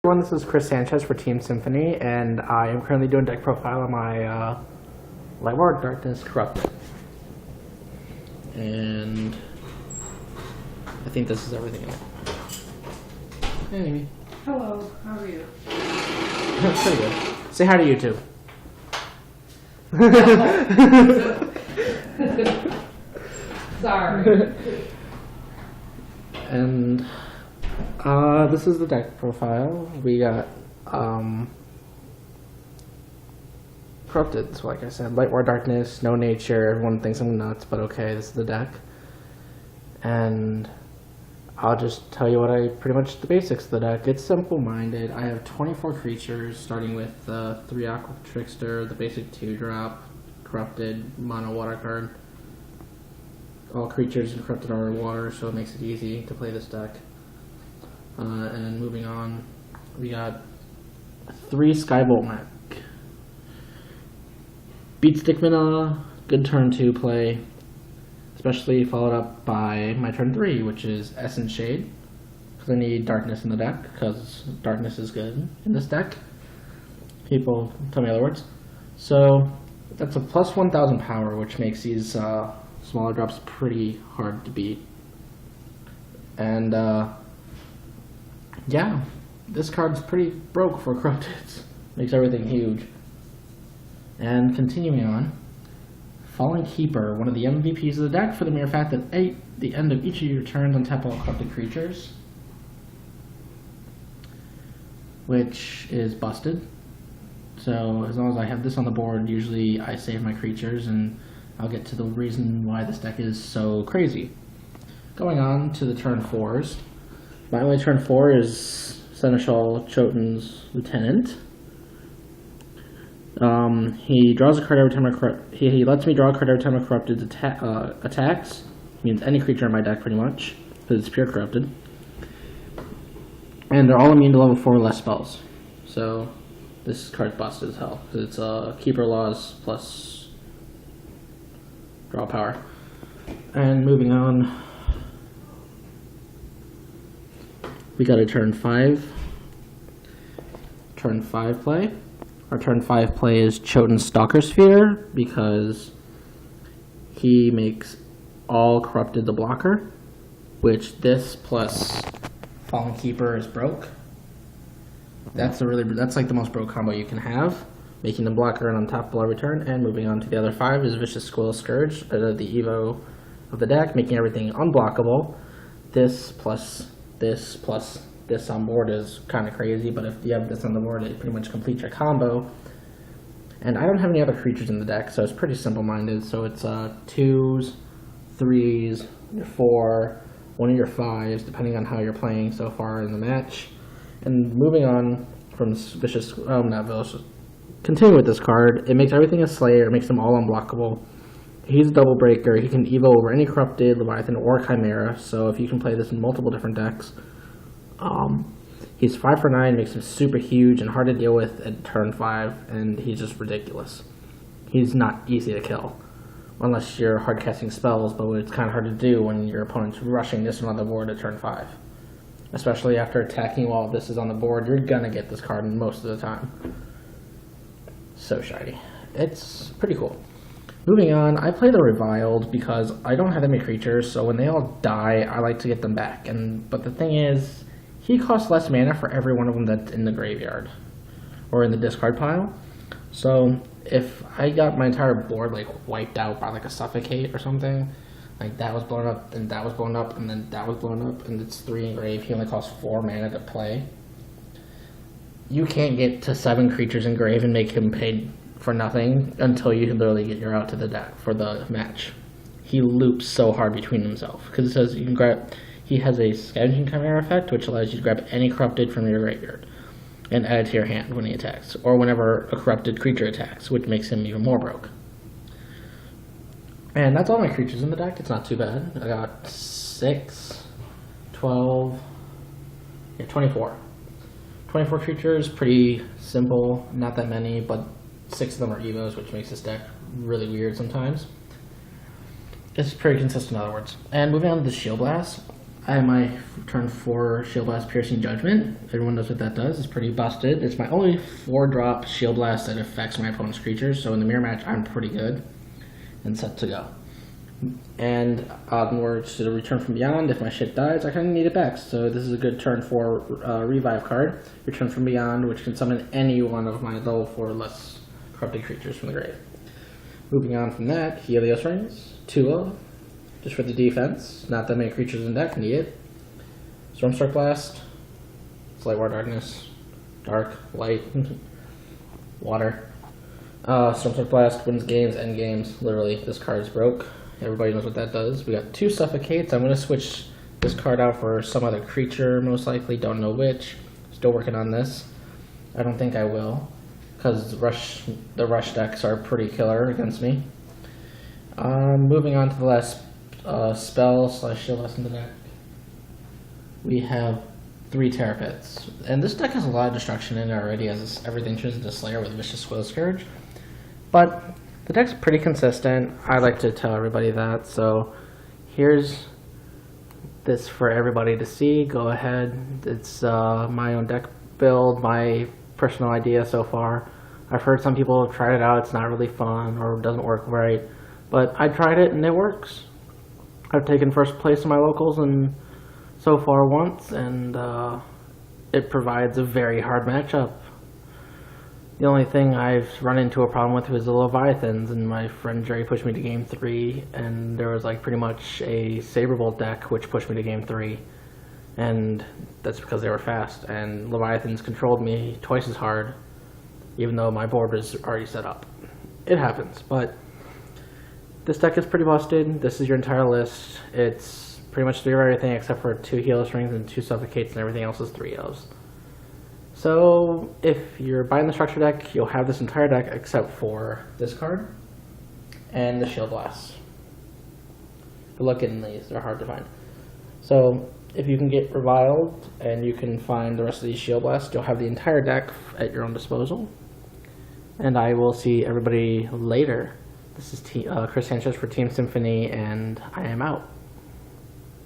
Everyone, this is Sanchez for Team Symphony, and I am currently doing deck profile on my Light War Darkness Currupted. And I think this is everything in it. Hey, Amy. Hello, how are you? Pretty good. Say hi to YouTube. Sorry. And this is the deck profile. We got Currupted, so like I said, Light War Darkness, no nature. Everyone thinks I'm nuts, but okay, this is the deck. And I'll just tell you pretty much the basics of the deck. It's simple-minded. I have 24 creatures, starting with 3 Aqua Trickster, the basic 2-drop, Corrupted, mono water card. All creatures in Corrupted are water, so it makes it easy to play this deck. And moving on, we got 3 Skybolt Mech. Beat Stickman, good turn 2 play, especially followed up by my turn 3, which is Essence Shade, because I need darkness in the deck, because darkness is good in this deck. People tell me other words. So that's a plus 1000 power, which makes these smaller drops pretty hard to beat. And yeah, this card's pretty broke for Corrupted. Makes everything huge. And continuing on, Fallen Keeper, one of the MVPs of the deck for the mere fact that at the end of each of your turns untap all corrupted creatures, which is busted. So as long as I have this on the board, usually I save my creatures, and I'll get to the reason why this deck is so crazy. Going on to the turn 4s. My only turn 4 is Seneschal Choten's Lieutenant. He draws a card every time he lets me draw a card every time a Corrupted attacks. Means any creature in my deck, pretty much, because it's pure Corrupted. And they're all immune to level 4 or less spells. So this card's busted as hell, because it's Keeper Laws plus draw power. And moving on, we got a turn 5 play. Our turn 5 play is Choten's Stalker Sphere, because he makes all Corrupted the blocker, which this plus Fallen Keeper is broke. That's like the most broke combo you can have, making the blocker and untappable every turn. And moving on to the other 5 is Vicious Squirrel Scourge, the Evo of the deck, making everything unblockable. This plus this plus this on board is kind of crazy, but if you have this on the board, it pretty much completes your combo. And I don't have any other creatures in the deck, so it's pretty simple-minded. So it's 2s, 3s, your 4, one of your 5s, depending on how you're playing so far in the match. And moving on from continue with this card, it makes everything a Slayer, it makes them all unblockable. He's a double breaker, he can evo over any Corrupted, Leviathan, or Chimera, so if you can play this in multiple different decks. He's 5 for 9, makes him super huge and hard to deal with at turn 5, and he's just ridiculous. He's not easy to kill, unless you're hard casting spells, but it's kind of hard to do when your opponent's rushing this one on the board at turn 5. Especially after attacking while this is on the board, you're gonna get this card most of the time. So shiny. It's pretty cool. Moving on, I play the Reviled because I don't have that many creatures, so when they all die, I like to get them back. But the thing is, he costs less mana for every one of them that's in the graveyard or in the discard pile. So if I got my entire board like wiped out by like a Suffocate or something, like that was blown up and that was blown up and then that was blown up and it's 3 engraved, he only costs 4 mana to play. You can't get to 7 creatures engraved and make him pay for nothing until you literally get your out to the deck for the match. He loops so hard between himself because it says you can grab. He has a Scavenging Chimera effect, which allows you to grab any Corrupted from your graveyard and add it to your hand when he attacks, or whenever a Corrupted creature attacks, which makes him even more broke. And that's all my creatures in the deck. It's not too bad. I got 6, 12, 24. 24 creatures, pretty simple, not that many, but 6 of them are Evos, which makes this deck really weird sometimes. It's pretty consistent, in other words. And moving on to the Shield Blast, I have my turn 4 Shield Blast Piercing Judgment. Everyone knows what that does. It's pretty busted. It's my only 4-drop Shield Blast that affects my opponent's creatures, so in the mirror match, I'm pretty good and set to go. And in order to return from beyond, if my shit dies, I kind of need it back. So this is a good turn 4 revive card. Return from beyond, which can summon any one of my level 4 or less corrupted creatures from the grave. Moving on from that, Helios Rings, 2 just for the defense. Not that many creatures in deck need it. Stormstruck Blast, Slight War Darkness, Dark, Light, Water. Stormstruck Blast wins games, end games. Literally, this card is broke. Everybody knows what that does. We got 2 Suffocates. I'm going to switch this card out for some other creature, most likely. Don't know which. Still working on this. I don't think I will, because the rush decks are pretty killer against me. Moving on to the last spell / shield lesson in the deck. We have 3 Terror Pits. And this deck has a lot of destruction in it already, as everything turns into Slayer with Vicious Squill Scourge. But the deck's pretty consistent. I like to tell everybody that. So here's this for everybody to see. Go ahead. It's my own deck build, my personal idea so far. I've heard some people have tried it out. It's not really fun or doesn't work right. But I tried it and it works. I've taken first place in my locals and so far once, and it provides a very hard matchup. The only thing I've run into a problem with was the Leviathans, and my friend Jerry pushed me to game 3, and there was like pretty much a Saberbolt deck which pushed me to game 3, and that's because they were fast, and Leviathans controlled me twice as hard, even though my board was already set up. It happens, but this deck is pretty busted. This is your entire list. It's pretty much 3 of everything except for 2 Helios Rings and 2 Suffocates, and everything else is 3-0s. So if you're buying the structure deck, you'll have this entire deck except for this card and the Shield Blast. Good luck getting these. They're hard to find. So if you can get Reviled and you can find the rest of these Shield Blasts, you'll have the entire deck at your own disposal. And I will see everybody later. This is Chris Sanchez for Team Symphony, and I am out.